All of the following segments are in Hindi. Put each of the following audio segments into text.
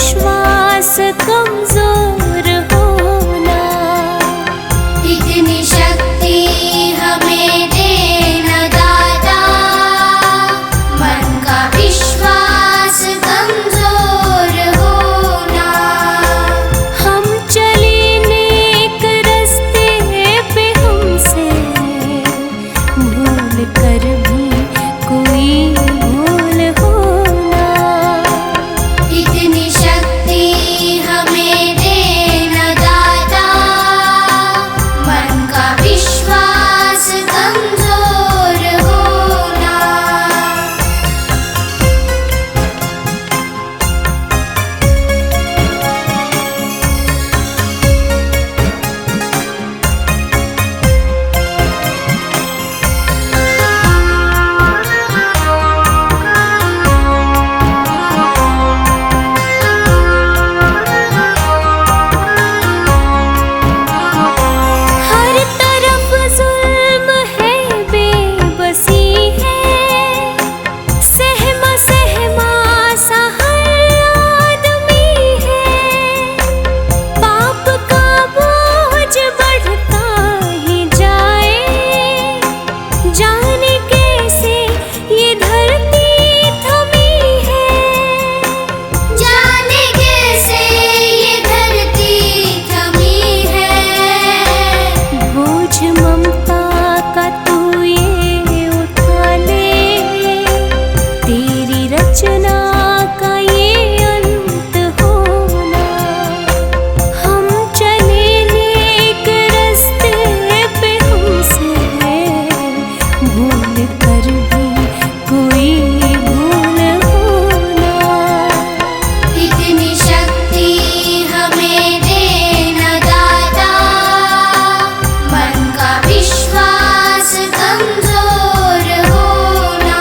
विश्वास कमजोर होना। इतनी शक्ति हमें देना दाता, मन का विश्वास कमजोर होना। हम चले नेक रास्ते पे, हमसे भूल कर भी कोई भूल होना। इतनी शक्ति हमें देना दाता, मन का विश्वास कमजोर होना। हर तरफ जुल्म है, बेबसी है, सहमा सहमा सा हर आदमी है। पाप का बोझ बढ़ता ही जाए, जाने कैसे ये धरती थमी है। जाने कैसे ये धरती थमी है। बोझ ममता का तू ये उठा ले, तेरी रचना का ये अंत होना। हम चले नेक रास्ते पे, हमसे भूल कर भी कोई भूल होना। इतनी शक्ति हमें देना दाता, मन का विश्वास कमजोर होना।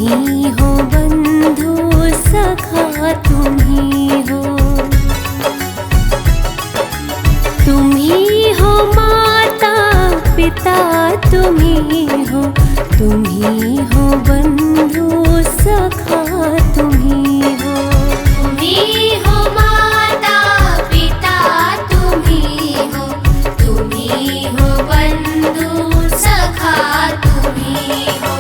ही हो बंधु सखा तुम ही हो। तुम ही हो माता पिता तुम ही हो। तुम ही हो बंधु सखा तुम ही हो। तुम ही हो माता पिता तुम ही हो। तुम ही हो बंधु सखा तुम ही हो।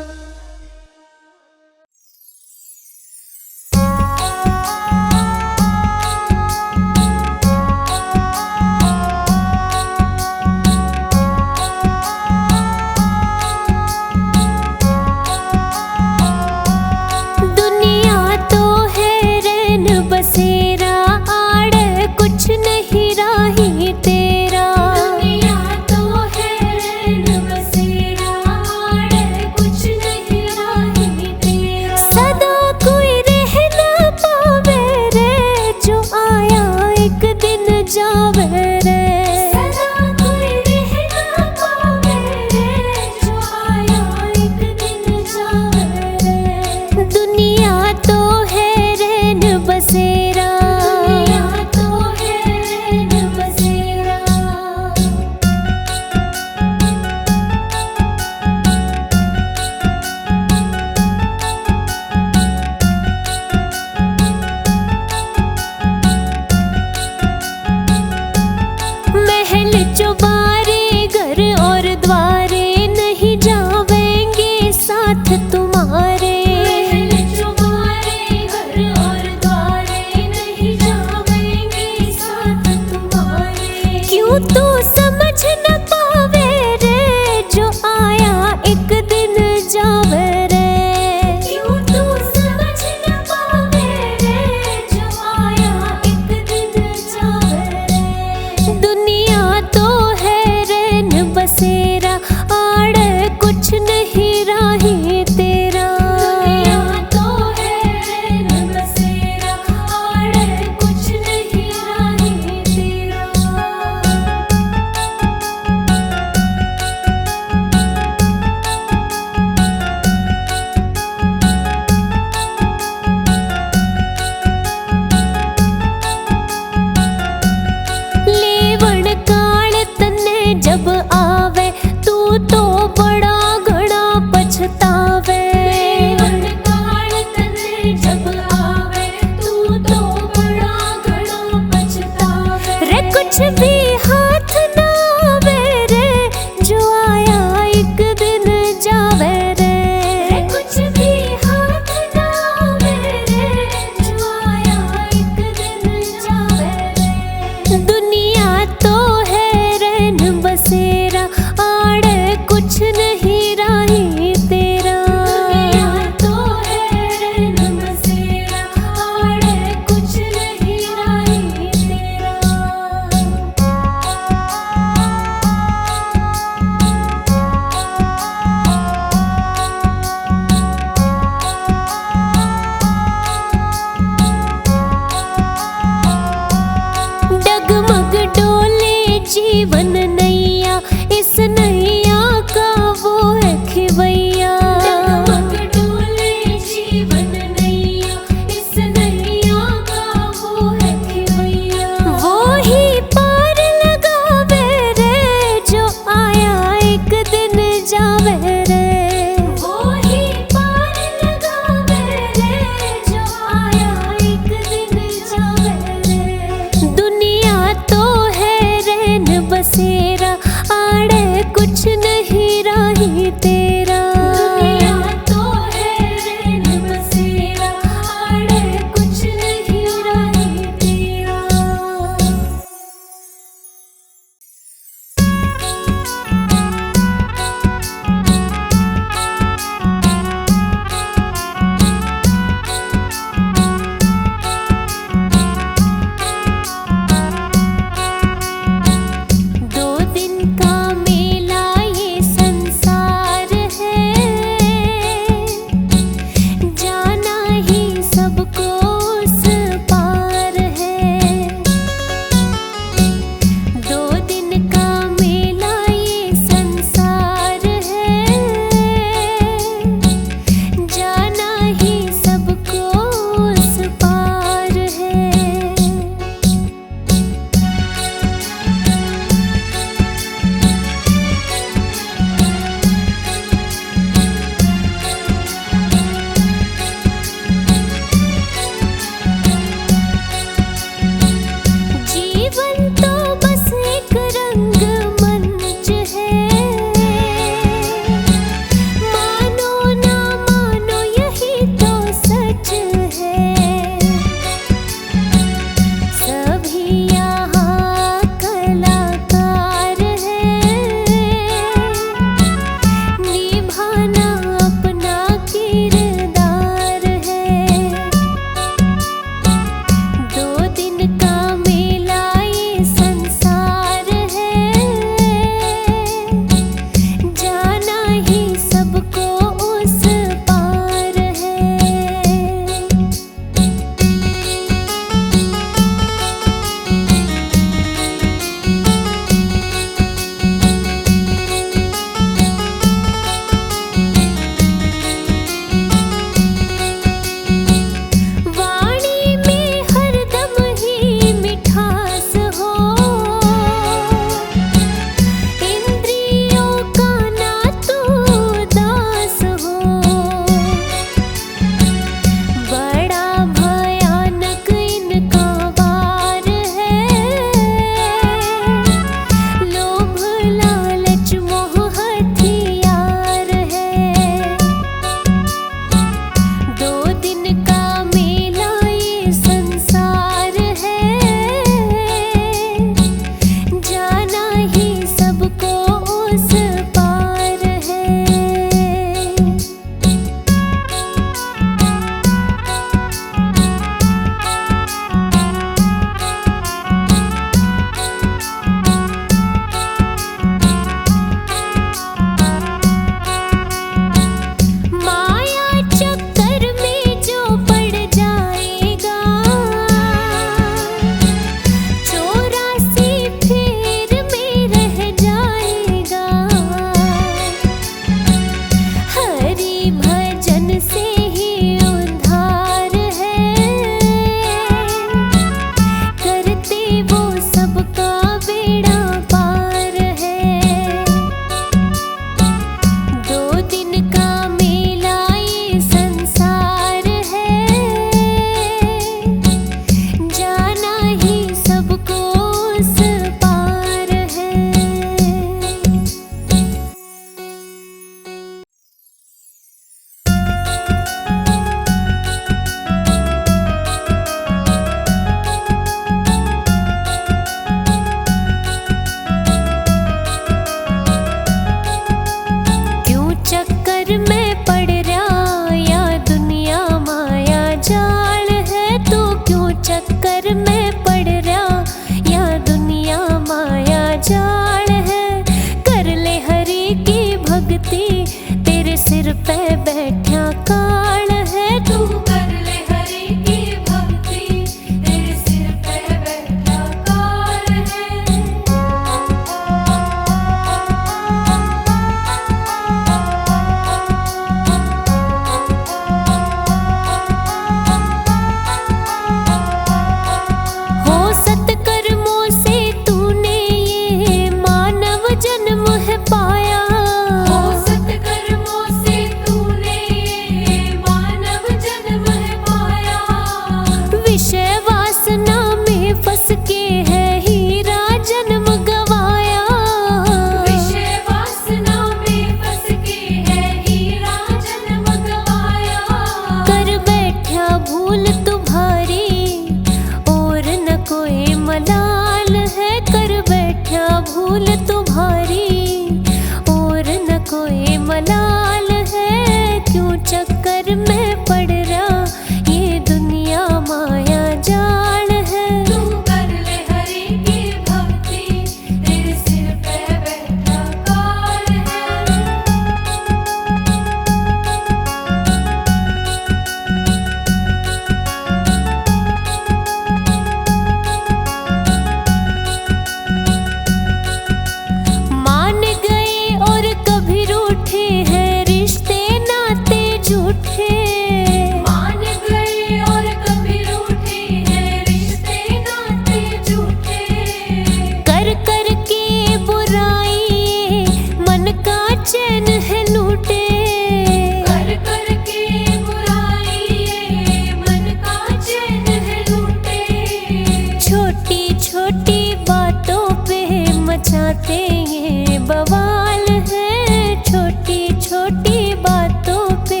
मचाते ये बवाल है, छोटी छोटी बातों पे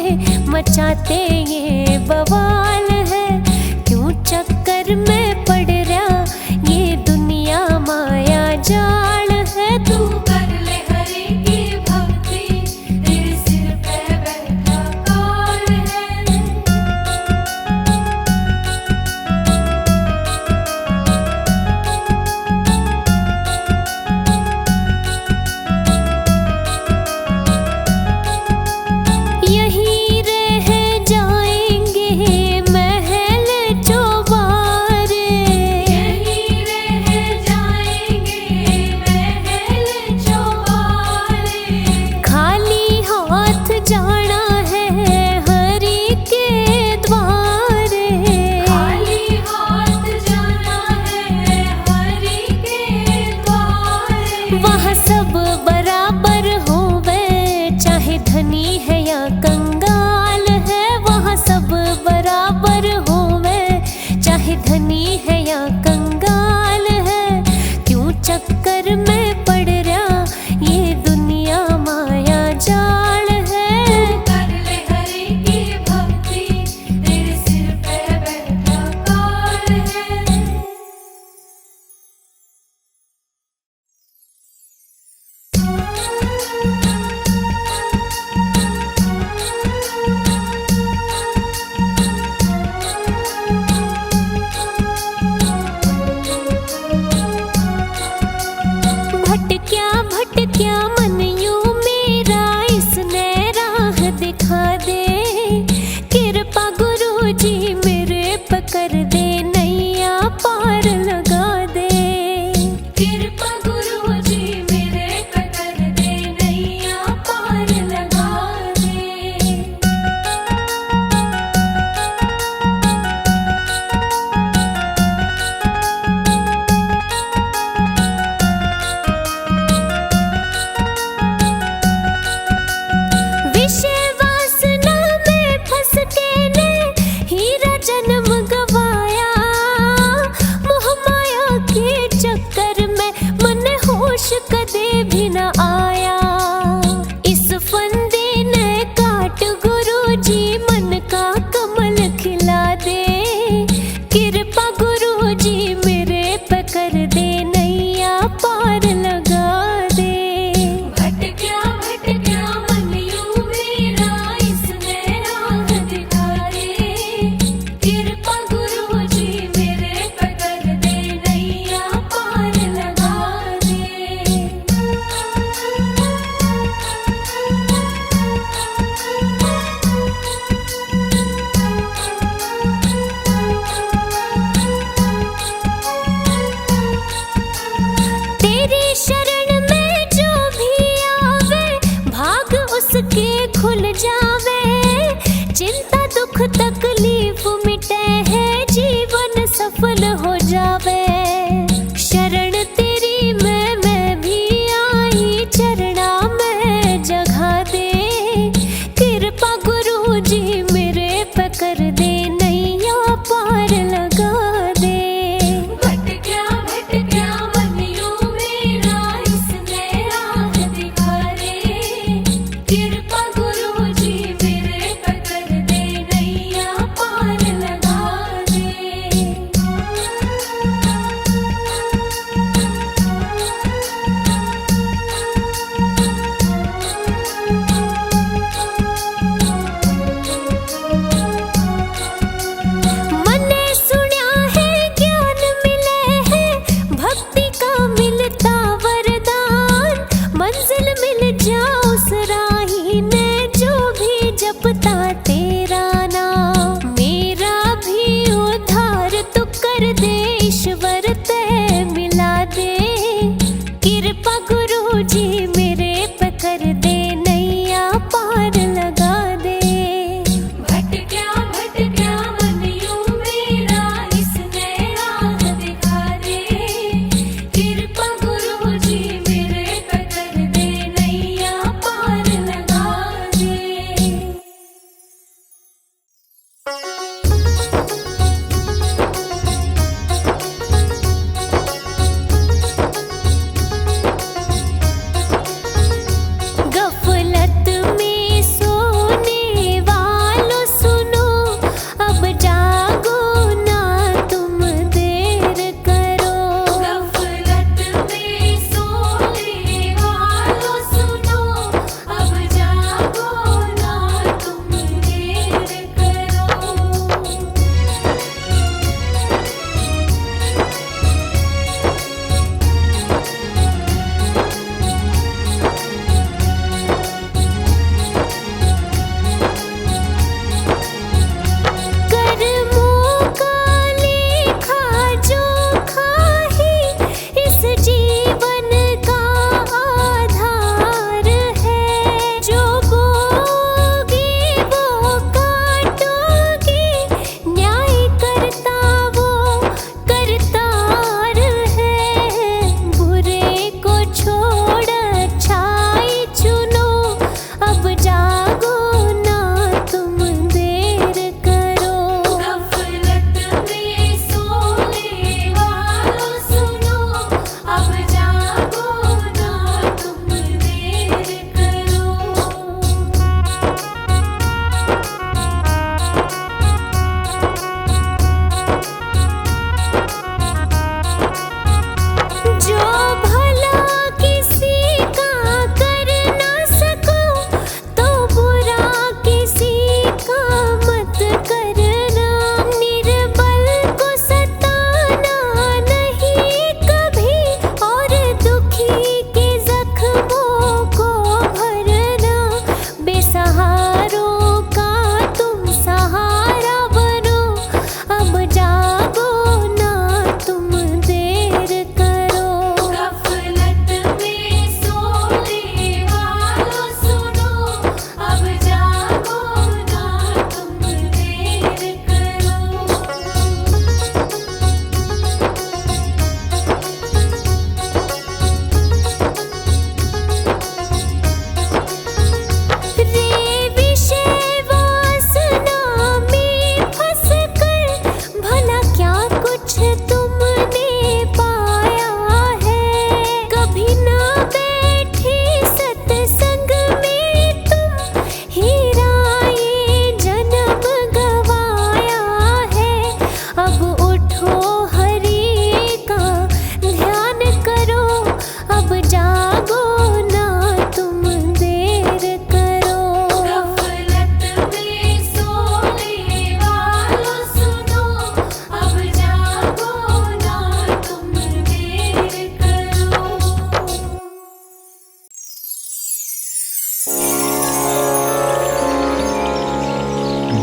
मचाते ये बवाल है। क्यों चक्कर में पड़ रहा ये दुनिया माया जाल है। तू कर ले हरि की भक्ति, तेरे सिर पे बैठा काल है। यहीं रह जाएंगे महल चौबारे, यहीं रह जाएंगे महल चौबारे। खाली हाथ जाना है हरि के द्वारे, खाली हाथ जाना है हरि के द्वारे। वहाँ सब बराबर होवे, चाहे धनी है या कंगाल है। वहाँ सब बराबर होवे, चाहे धनी है या कंगाल है। क्यों चक्कर में पड़ रहा ये दुनिया माया जाल है। कर ले हरि की भक्ति, तेरे सिर पे बैठा काल है। भटक्या मन यूं मेरा, इसने राह दिखा दे। कृपा गुरु जी मेरे पे कर दे, नैया पार लगा दे। कृपा गुरु जी मेरे पे कर दे, नैया पार लगा दे। विषय वासना में फंस के ने हीरा जन्म गवाया। मोह माया के चक्कर में मन होश कदे भी न आया। इस फंदे ने काट गुरु जी मन का कमल खिला दे। कृपा गुरु जी मेरे पे कर दे, नैया पार लगा दे। भटक्या मन यूं मेरा, इसने राह दिखा दे। कृपा गुरु जी मेरे पे कर दे, नैया पार लगा दे। तेरी शरण में जो भी आवे, भाग उसके खुल जावे। चिंता दुख तकलीफ मिटे है, जीवन सफल हो जावे। शरण तेरी मैं भी आई, चरणा में जगह दे। कृपा गुरु जी मेरे पे कर दे, नैया पार लगा दे। भटक्या मन यूं मेरा, इसने राह दिखा दे। कृपा गुरु जी मेरे पे कर दे, नैया पार लगा दे। मने सुन्या है ज्ञान मिले है, भक्ति का मिलता वरदान। मंजिल मिल जाओ उस राही ने, जो भी जपता तेरा नाम। मेरा भी उद्धार तू कर दे, ईश्वर ते मिला दे। कृपा गुरु जी मेरे पे कर दे, नैया पार लगा दे। भटक्या मन यूं मेरा, इसने राह दिखा दे। कृपा गुरु जी मेरे पे कर दे,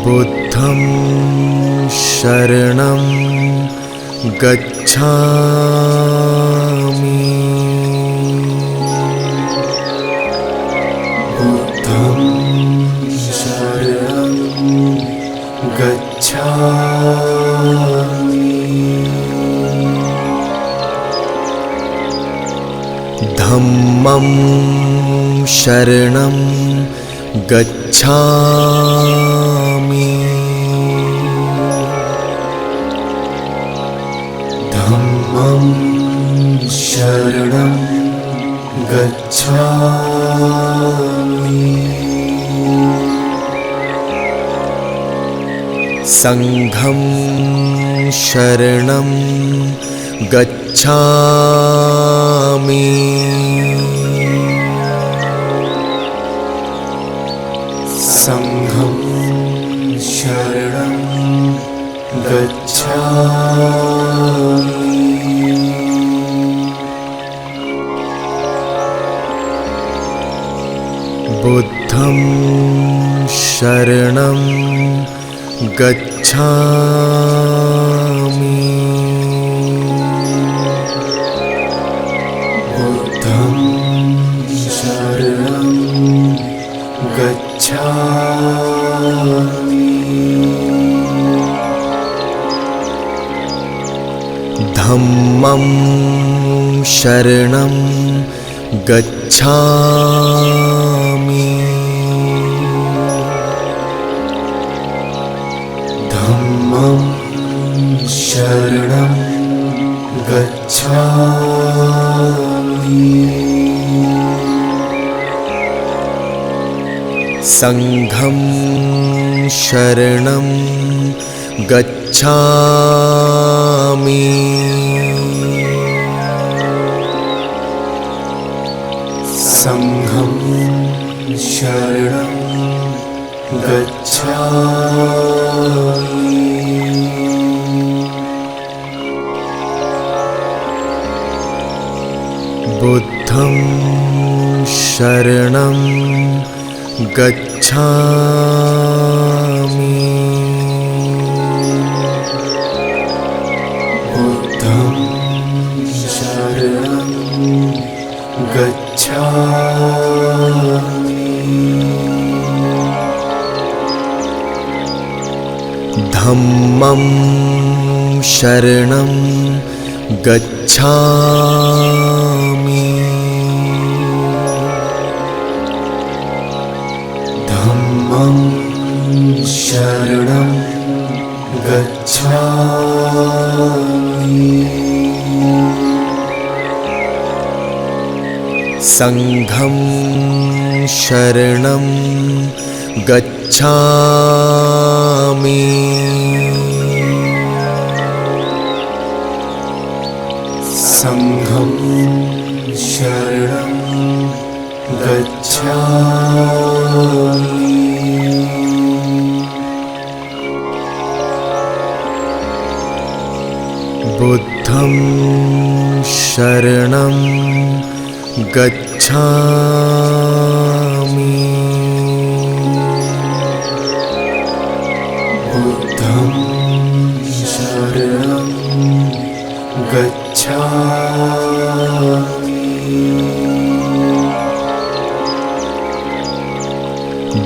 बुद्धं शरणं गच्छामि। बुद्धं शरणं गच्छामि। धम्मं शरणं गच्छामि। धम्मं शरणं गच्छामि। संघं शरणं गच्छामि। संघं शरणं गच्छामि। बुद्धं शरणं गच्छामि। बुद्धं शरणं गच्छामि। धम्मं शरणं गच्छामि। धम्मं शरणं गच्छामि। संघं शरणं गच्छामि। संघं शरणं गच्छामि। बुद्धं शरणं गच्छामि। बुद्धं शरणं गच्छामि। धम्मं शरणं गच्छामि। धम्मं शरणं गच्छामि। संघं शरणं गच्छामि। संघं शरणं गच्छामि। बुद्धं शरणं गच्छामि। बुद्धं शरणं गच्छामि।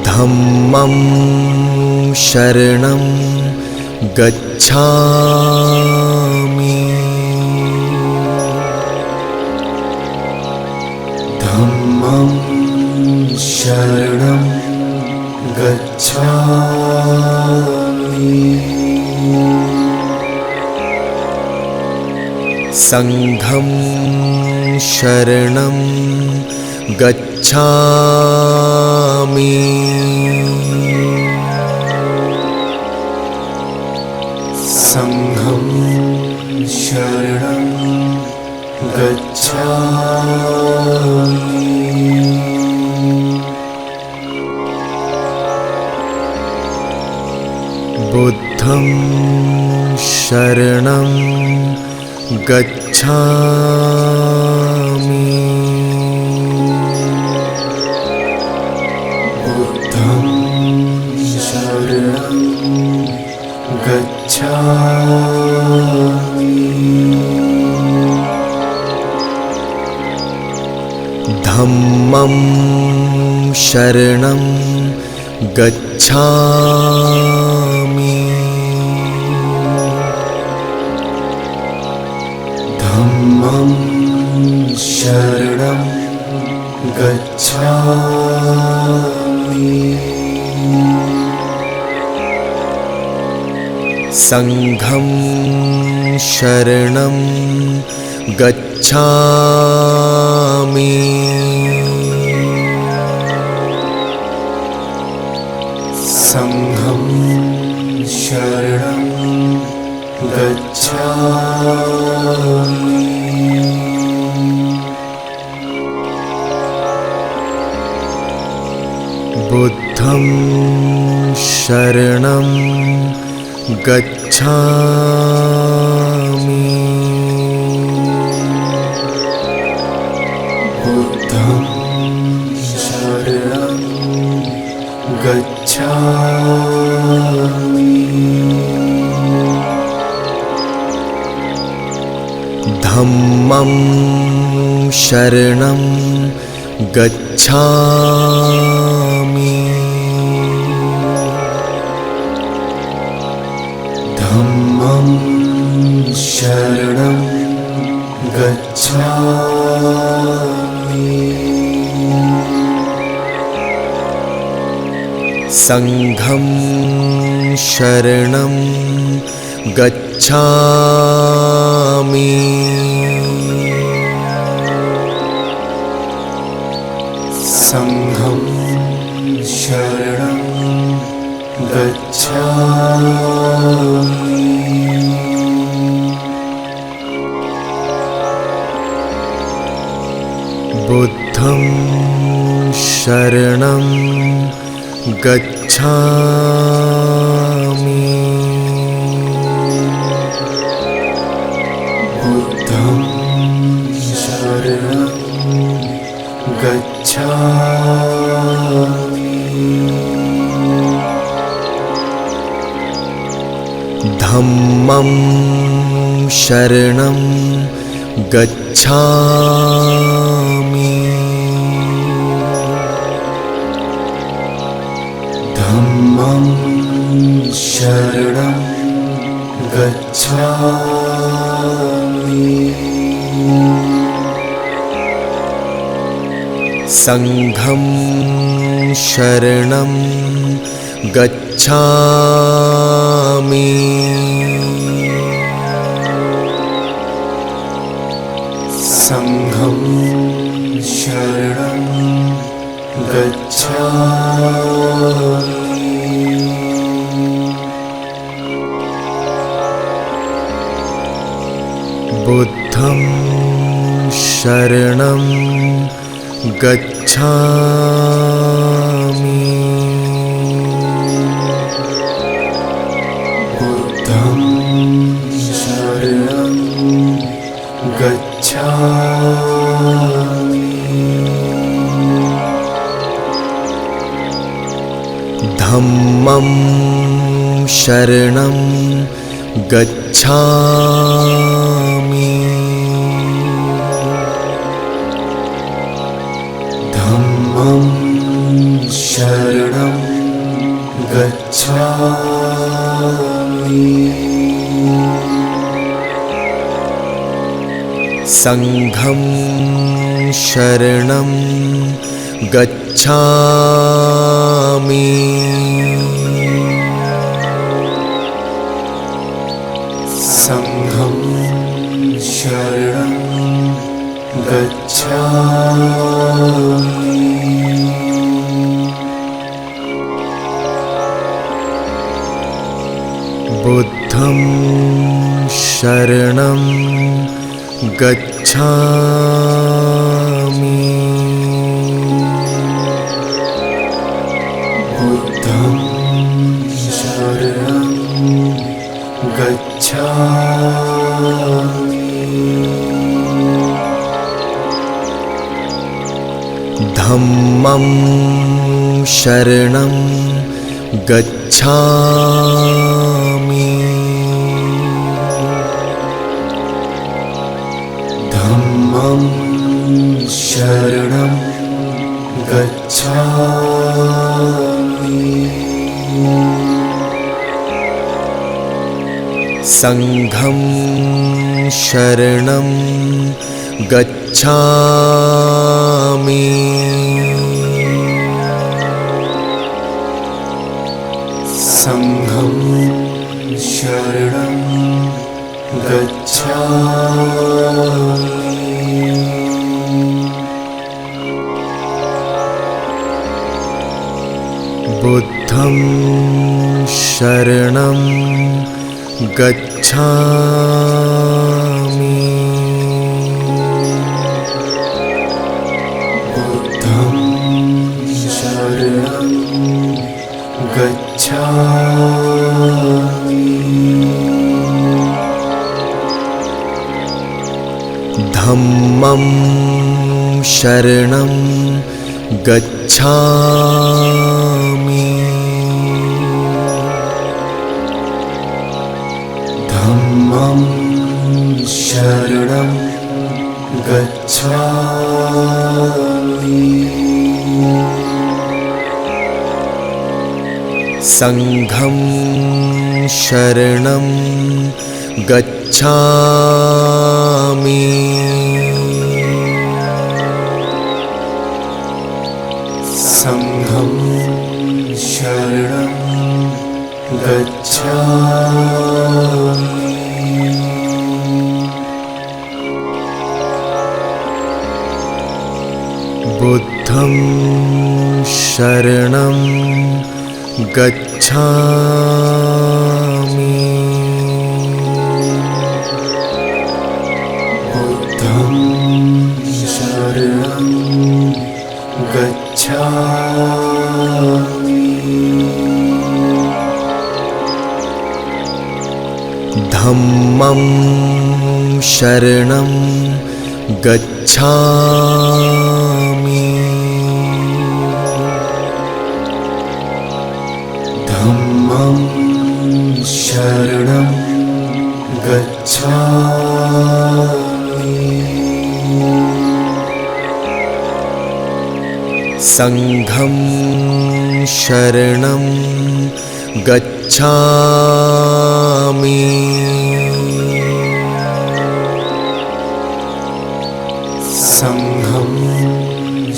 धम्मं शरणं गच्छामि। धम्मं शरणं गच्छामि। संघं शरणं गच्छामि। संघं शरणं गच्छामि। बुद्धं शरणं गच्छामि। बुद्धं शरणं धम्मं शरणं गच्छामि धम्मं शरणं गच्छामि संघं शरणं गच्छामि संघं शरणं गच्छामि बुद्धं शरणं गच्छामि बुद्धं शरणं गच्छामि धम्मं शरणं गच्छामि धम्मं शरणं गच्छामि संघं शरणं गच्छामि संघं शरणं गच्छामि बुद्धं शरणं गच्छामि बुद्धं शरणं गच्छामि धम्मं शरणं गच्छामि धम्मं शरणं गच्छामि संघं शरणं गच्छामि संघं शरणं गच्छामि बुद्धं शरणं गच्छामि बुद्धं शरणं गच्छामि धम्मं शरणं गच्छामि धम्मं शरणं गच्छामि संघं शरणं गच्छामि संघं शरणं गच्छामि बुद्धं शरणं गच्छामि बुद्धं शरणं गच्छामि धम्मं शरणं गच्छामि धम्मं शरणं गच्छामि संघं शरणं गच्छामि संघं शरणं गच्छामि बुद्धं शरणं गच्छामि बुद्धं शरणं गच्छामि धम्मं शरणं गच्छामि धम्मं शरणं गच्छामि संघं शरणं गच्छामि संघं शरणं गच्छामि बुद्धं शरणं गच्छामि बुद्धं शरणं गच्छामि धम्मं शरणं गच्छामि धम्मं शरणं गच्छामि संघं शरणं गच्छामि संघं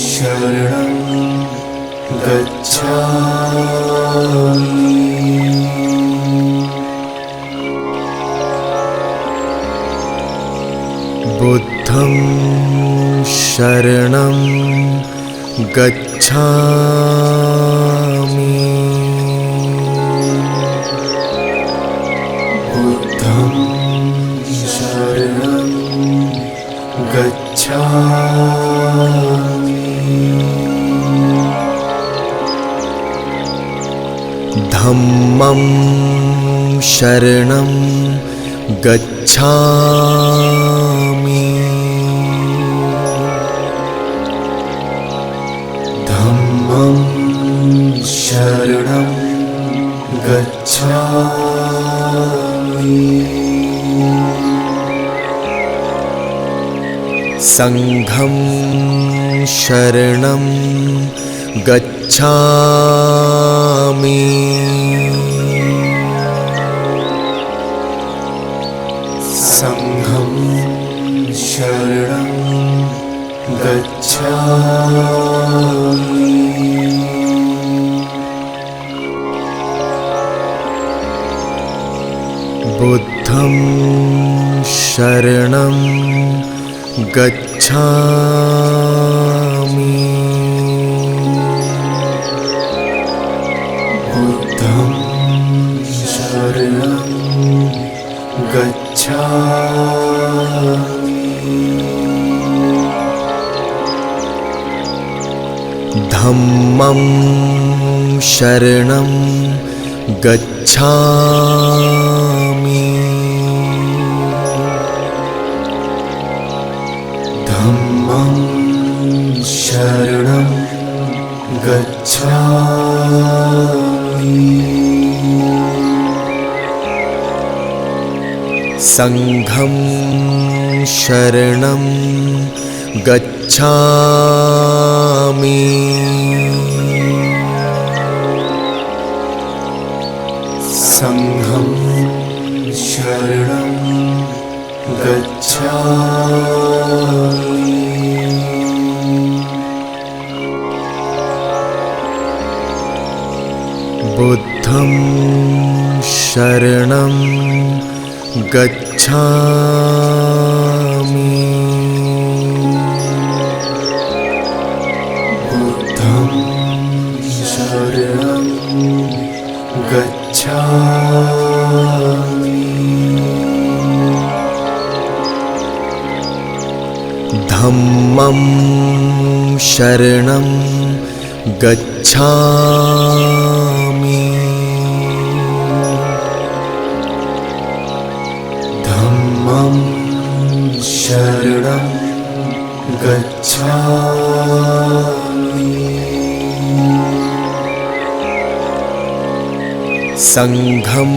शरणं गच्छामि बुद्धं शरणं गच्छामि बुद्धं शरणं गच्छामि धम्मं शरणं गच्छामि धम्मं शरणं गच्छामि संघं शरणं गच्छामि संघं शरणं गच्छामि बुद्धं शरणं गच्छामि बुद्धं शरणं गच्छामि धम्मं शरणं गच्छामि धम्मं शरणं गच्छामि संघं शरणं गच्छामि संघं शरणं गच्छामि बुद्धं शरणं गच्छामि बुद्धं शरणं गच्छामि धम्मं शरणं गच्छामि धम्मं शरणं गच्छामि संघं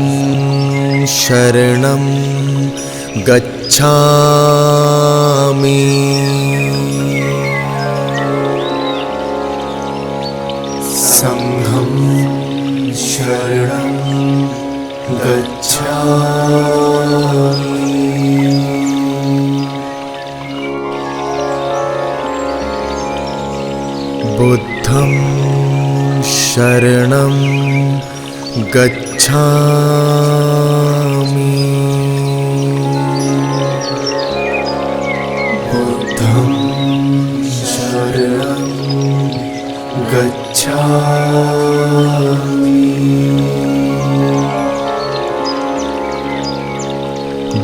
शरणं गच्छामि संघं शरणं गच्छामि बुद्धं शरणं गच्छामि बुद्धं शरणं गच्छामि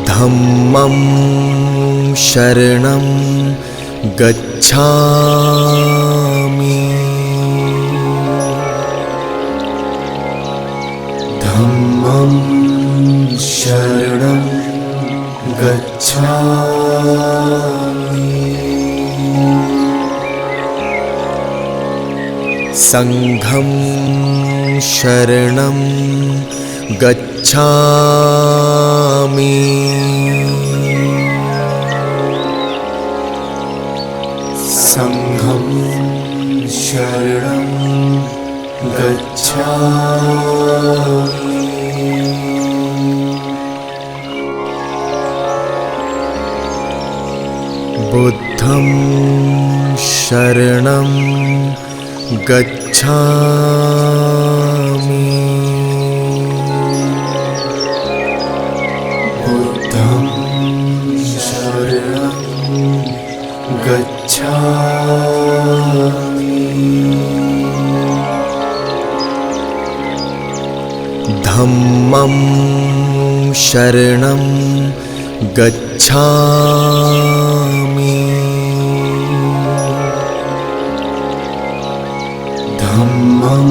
धम्मं शरणं गच्छामि धम्मं शरणं गच्छामि संघं शरणं गच्छामि संघं शरणं गच्छामि बुद्धं शरणं गच्छामि बुद्धं शरणं गच्छामि धम्मं शरणं गच्छामि धम्मं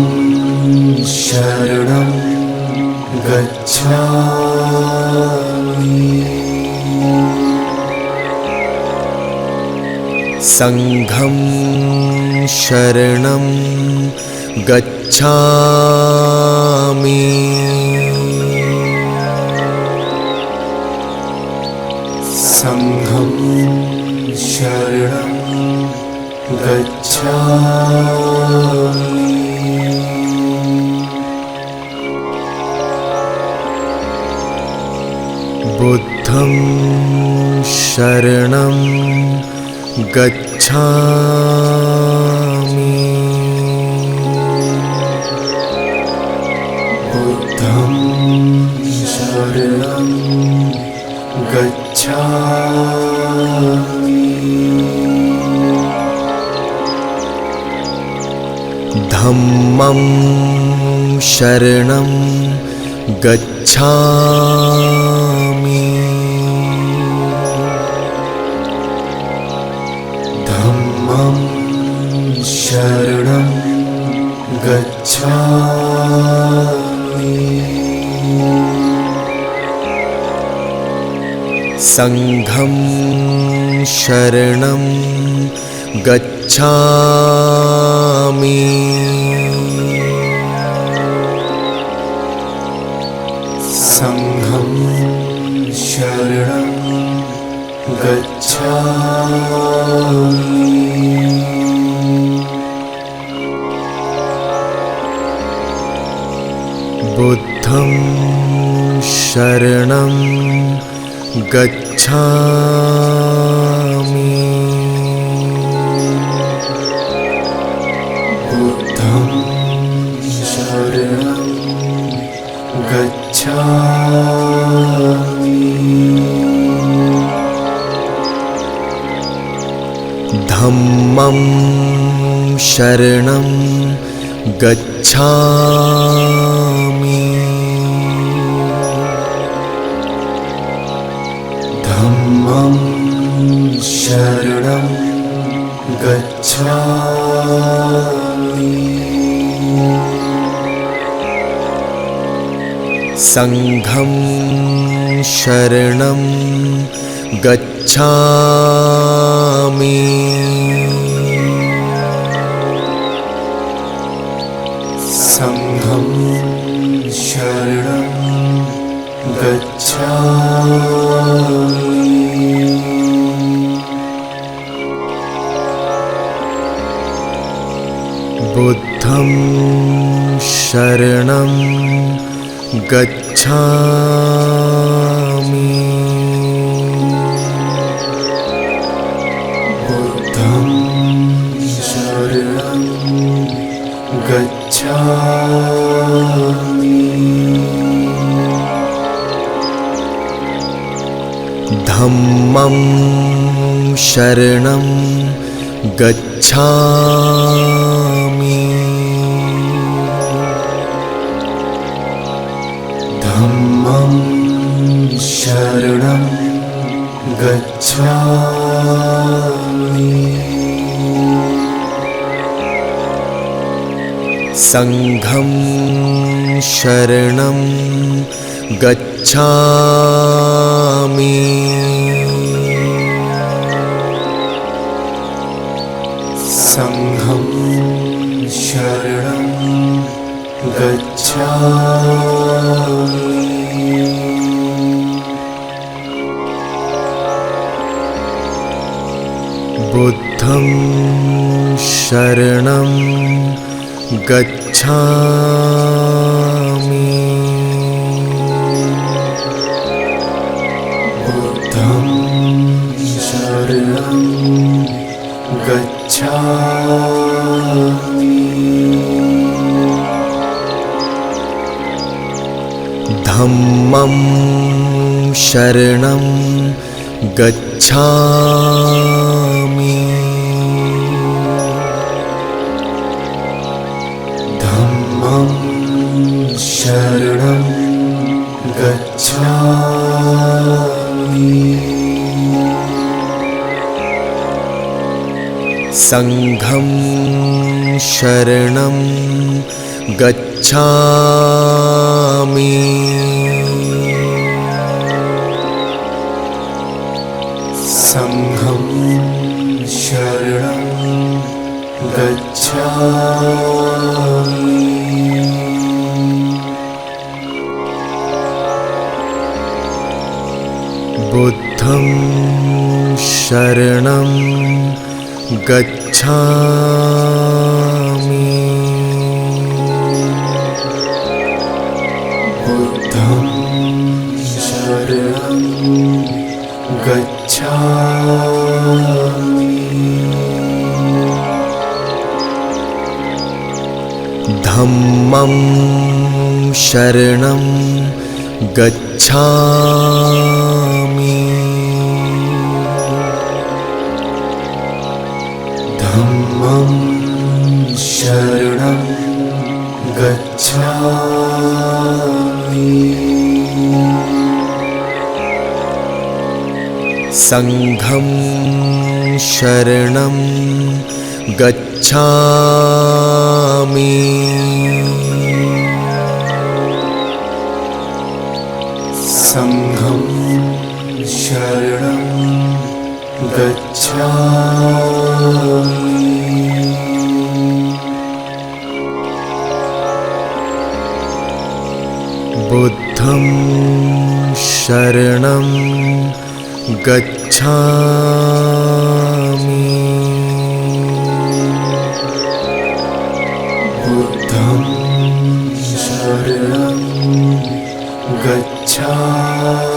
शरणं गच्छामि संघं शरणं गच्छामि संघं शरणं गच्छामि बुद्धं शरणं गच्छामि बुद्धं शरणं गच्छामि धम्मं शरणं गच्छामि धम्मं शरणं गच्छामि संघं शरणं गच्छामि संघं शरणं गच्छामि बुद्धं शरणं गच्छामि बुद्धं शरणं गच्छामि धम्मं शरणं गच्छामि धम्मं शरणं गच्छामि संघं शरणं गच्छामि संघं शरणं गच्छामि बुद्धं शरणं गच्छामि बुद्धं शरणं गच्छामि धम्मं शरणं गच्छामि धम्मं शरणं गच्छामि संघं शरणं गच्छामि संघं शरणं गच्छामि बुद्धं शरणं गच्छामि बुद्धं शरणं गच्छामि धम्मं शरणं गच्छामि धम्मं शरणं गच्छामि संघं शरणं गच्छामि संघं शरणं गच्छामि बुद्धं शरणं गच्छामि बुद्धं शरणं गच्छामि धम्मं शरणं गच्छामि धम्मं शरणं गच्छामि संघं शरणं गच्छामि संघं शरणं गच्छामि बुद्धं शरणं गच्छामि गच्छामि बुद्धं शरणं गच्छामि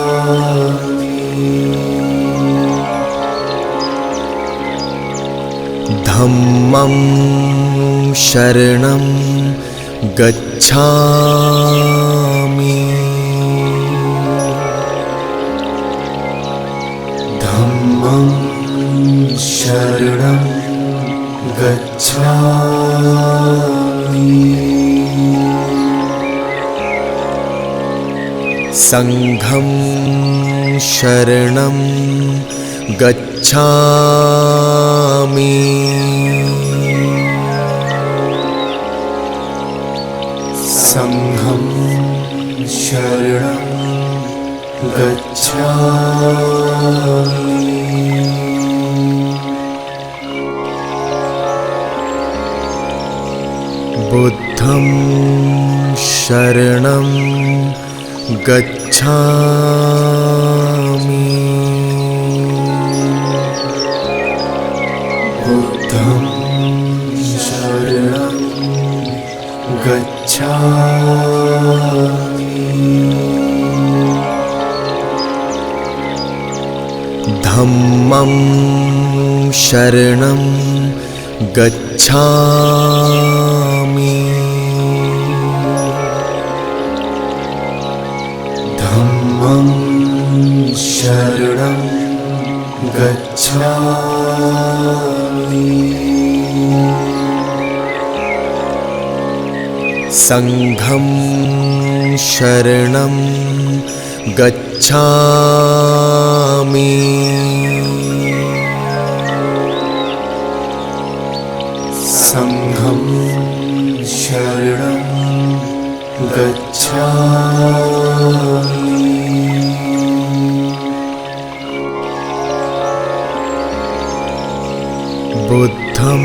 धम्मं शरणं गच्छामि धम्मं शरणं गच्छामि संघं शरणं गच्छामि संघं शरणं गच्छामि बुद्धं शरणं गच्छामि बुद्धं शरणं गच्छामि धम्मं शरणं गच्छामि धम्मं शरणं गच्छामि संघं शरणं गच्छामि संघं शरणं गच्छामि बुद्धं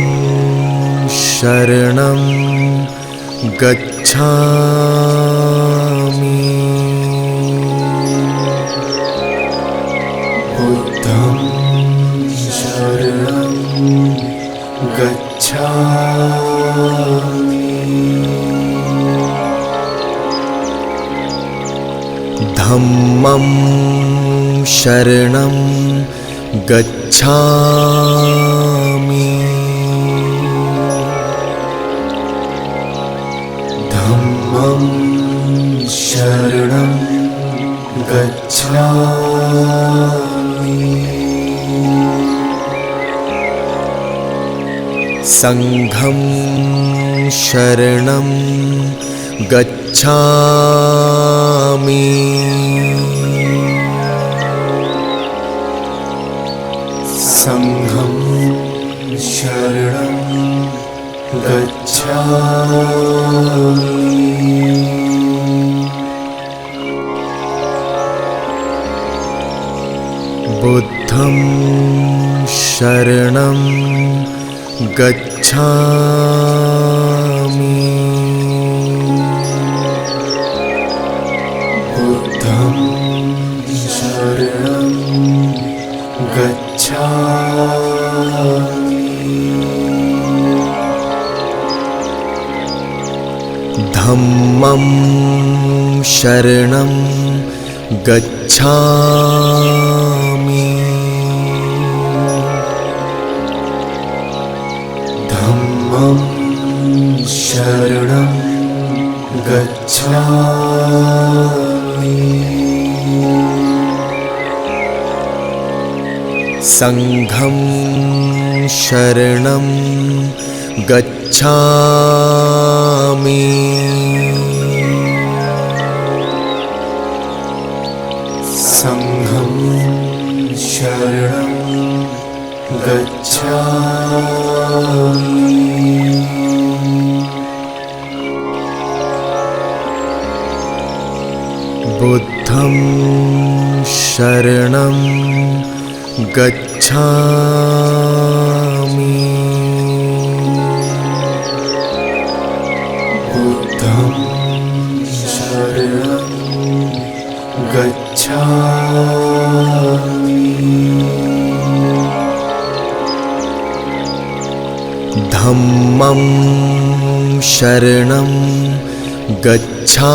शरणं गच्छामि बुद्धं शरणं गच्छामि धम्मं शरणं गच्छामि धम्मं शरणं गच्छामि संघं शरणं गच्छामि संघं शरणं गच्छामि बुद्धं शरणं गच्छामि बुद्धं शरणं गच्छामि धम्मं शरणं गच्छामि धम्मं शरणं गच्छामि संघं शरणं गच्छामि संघं शरणं गच्छामि बुद्धं शरणं गच्छामि बुद्धं शरणं गच्छामि शरणं गच्छामि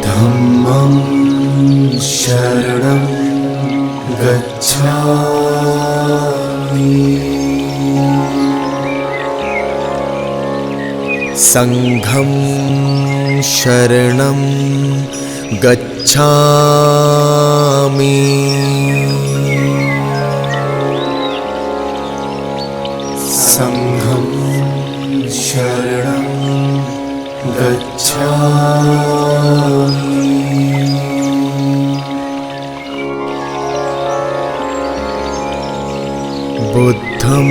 धम्मं शरणं गच्छामि संघं शरणं गच्छामि संघं शरणं गच्छामि बुद्धं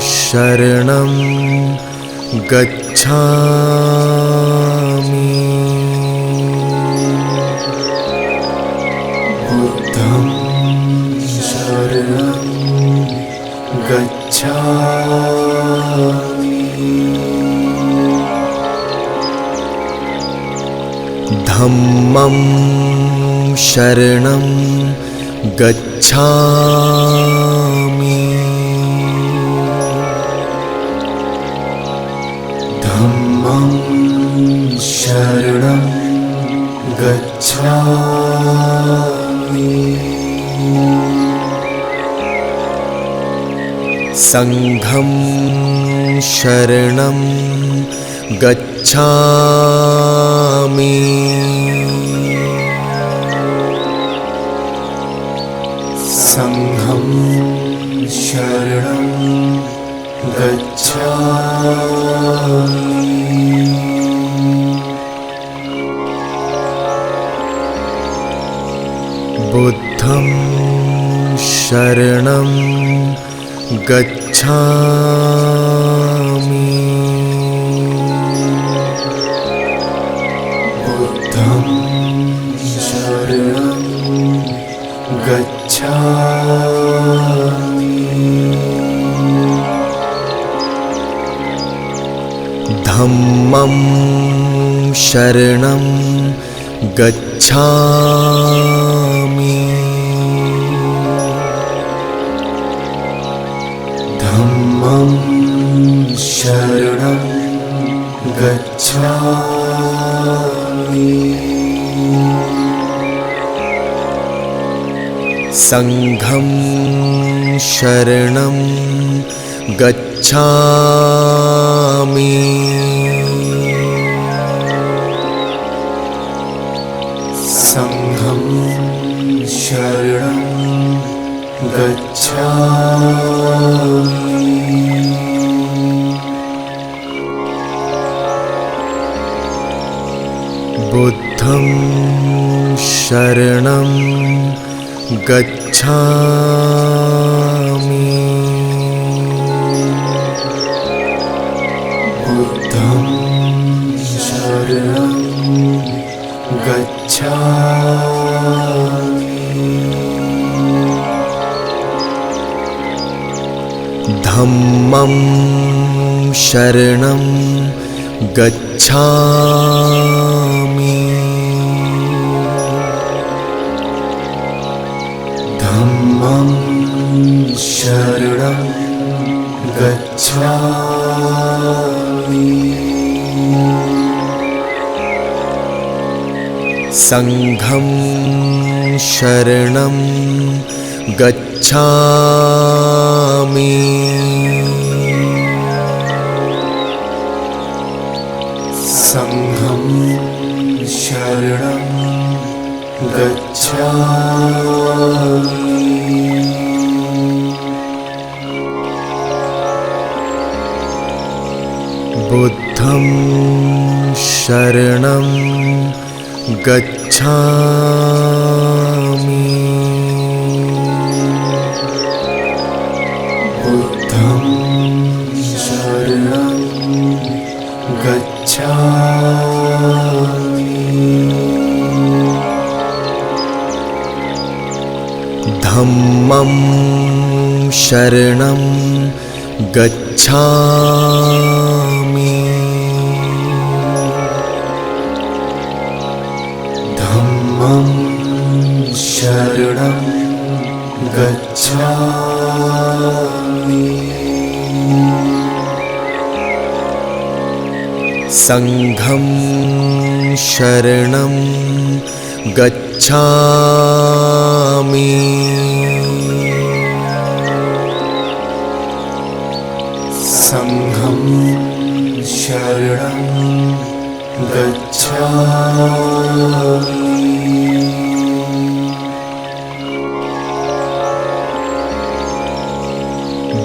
शरणं गच्छामि बुद्धं शरणं गच्छामि धम्मं शरणं गच्छामि धम्मं शरणं गच्छामि संघं शरणं गच्छामि संघं शरणं गच्छामि बुद्धं शरणं गच्छामि बुद्धं शरणं गच्छामि धम्मं शरणं गच्छामि धम्मं शरणं गच्छामि संघं शरणं गच्छामि संघं शरणं गच्छामि बुद्धं शरणं गच्छामि बुद्धं शरणं गच्छामि धम्मं शरणं गच्छामि धम्मं शरणं गच्छामि संघं शरणं गच्छामि संघं शरणं गच्छामि बुद्धं शरणं गच्छामि बुद्धं शरणं गच्छामि धम्मं शरणं गच्छामि धम्मं शरणं गच्छामि संघं शरणं गच्छामि संघं शरणं गच्छामि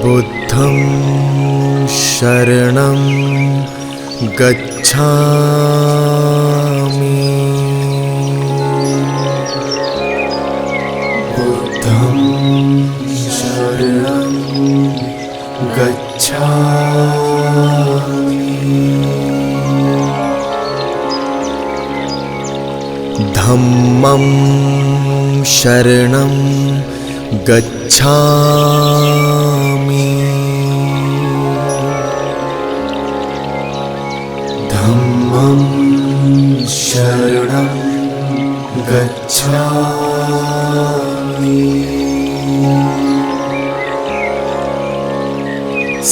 बुद्धं शरणं गच्छामि बुद्धं शरणं गच्छामि धम्मं शरणं गच्छामि धम्मं शरणं गच्छामि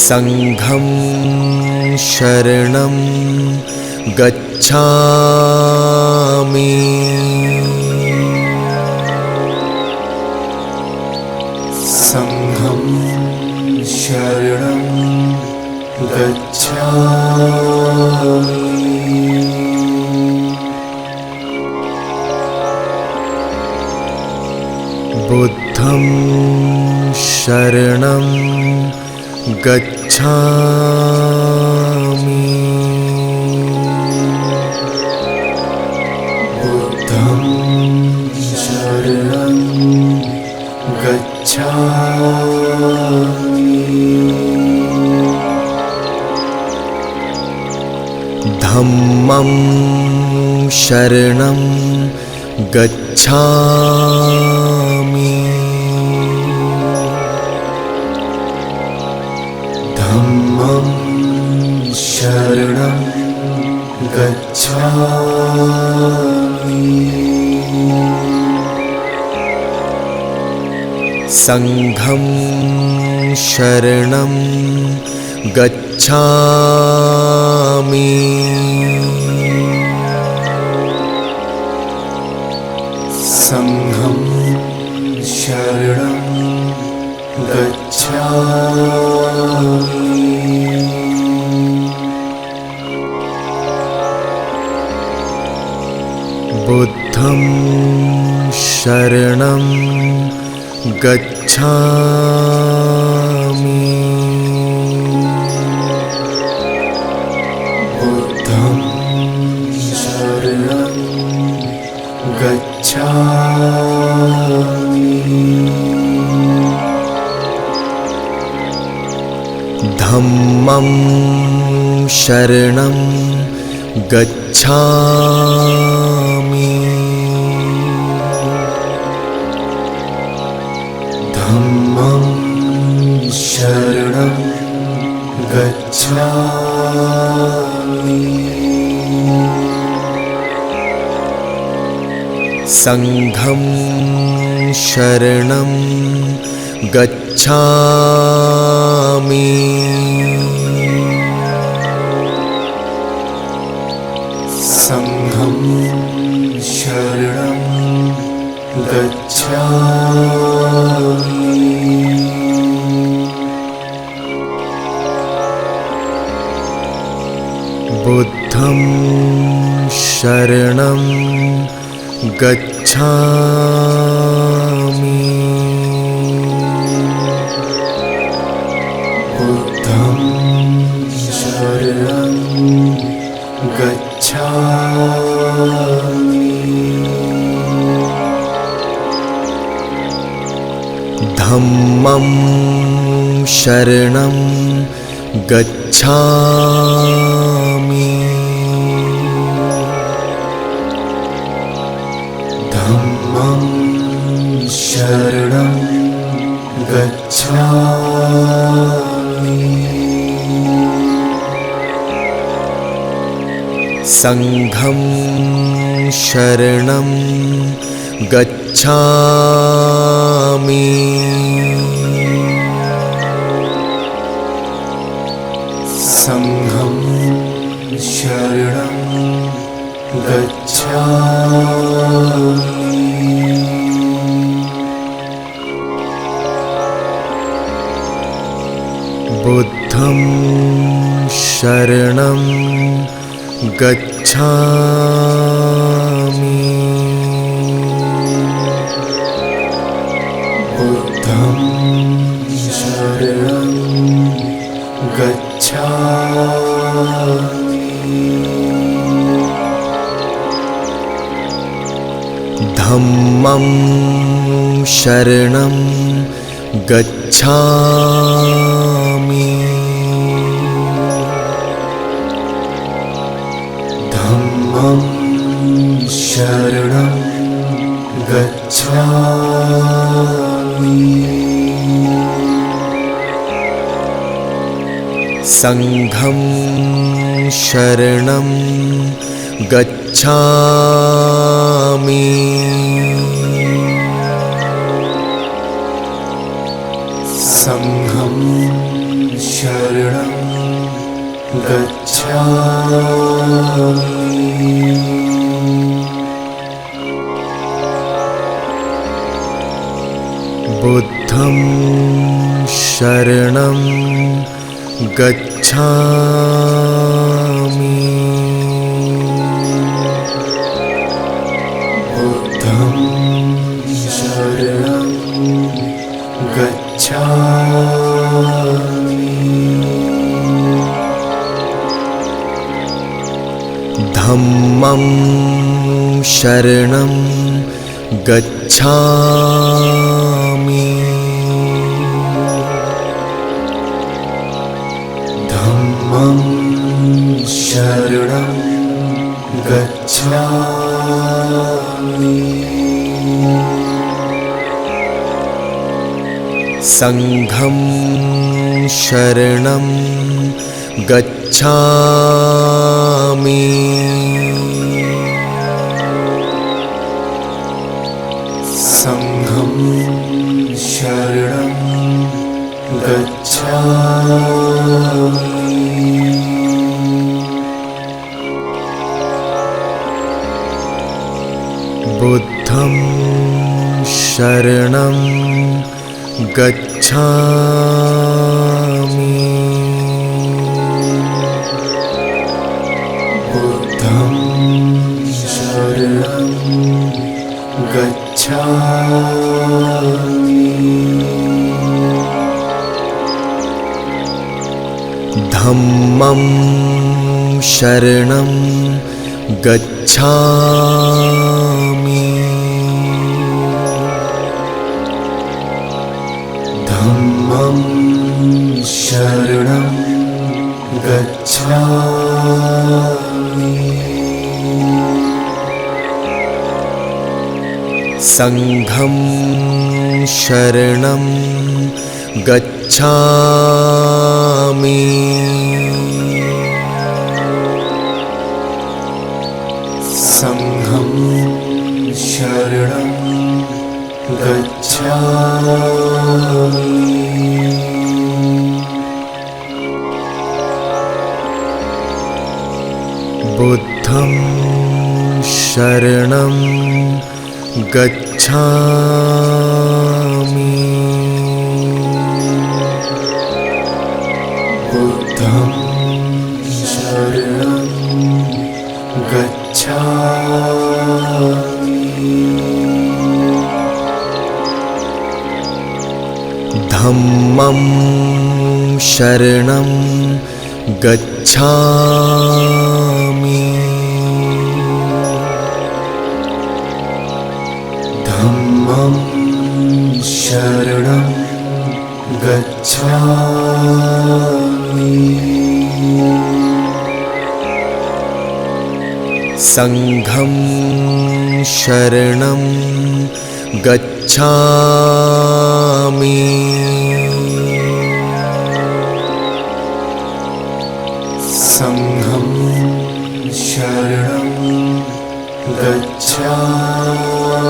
संघं शरणं गच्छामि संघं शरणं गच्छामि बुद्धं शरणं गच्छामि बुद्धं शरणं गच्छामि धम्मं शरणं गच्छामि धम्मं शरणं गच्छामि संघं शरणं गच्छामि संघं शरणं गच्छामि बुद्धं शरणं गच्छामि बुद्धं शरणं गच्छामि धम्मं शरणं गच्छामि धम्मं शरणं गच्छामि संघं शरणं गच्छामि संघं शरणं गच्छामि बुद्धं शरणं गच्छामि बुद्धं शरणं गच्छामि धम्मं शरणं गच्छामि धम्मं शरणं गच्छामि संघं शरणं गच्छामि गच्छामि संघं शरणं गच्छामि बुद्धं शरणं गच्छामि बुद्धं शरणं गच्छामि धम्मं शरणं गच्छामि धम्मं शरणं गच्छामि संघं शरणं गच्छामि संघं शरणं गच्छामि बुद्धं शरणं गच्छामि बुद्धं शरणं गच्छामि धम्मं शरणं गच्छामि धम्मं शरणं गच्छामि संघं शरणं गच्छामि संघं शरणं गच्छामि बुद्धं शरणं गच्छामि बुद्धं शरणं गच्छामि धम्मं शरणं गच्छामि धम्मं शरणं गच्छामि संघं शरणं गच्छामि संघं शरणं गच्छामि बुद्धं शरणं गच्छामि बुद्धं शरणं गच्छामि धम्मं शरणं गच्छामि धम्मं शरणं गच्छामि संघं शरणं गच्छामि संघं शरणं गच्छामि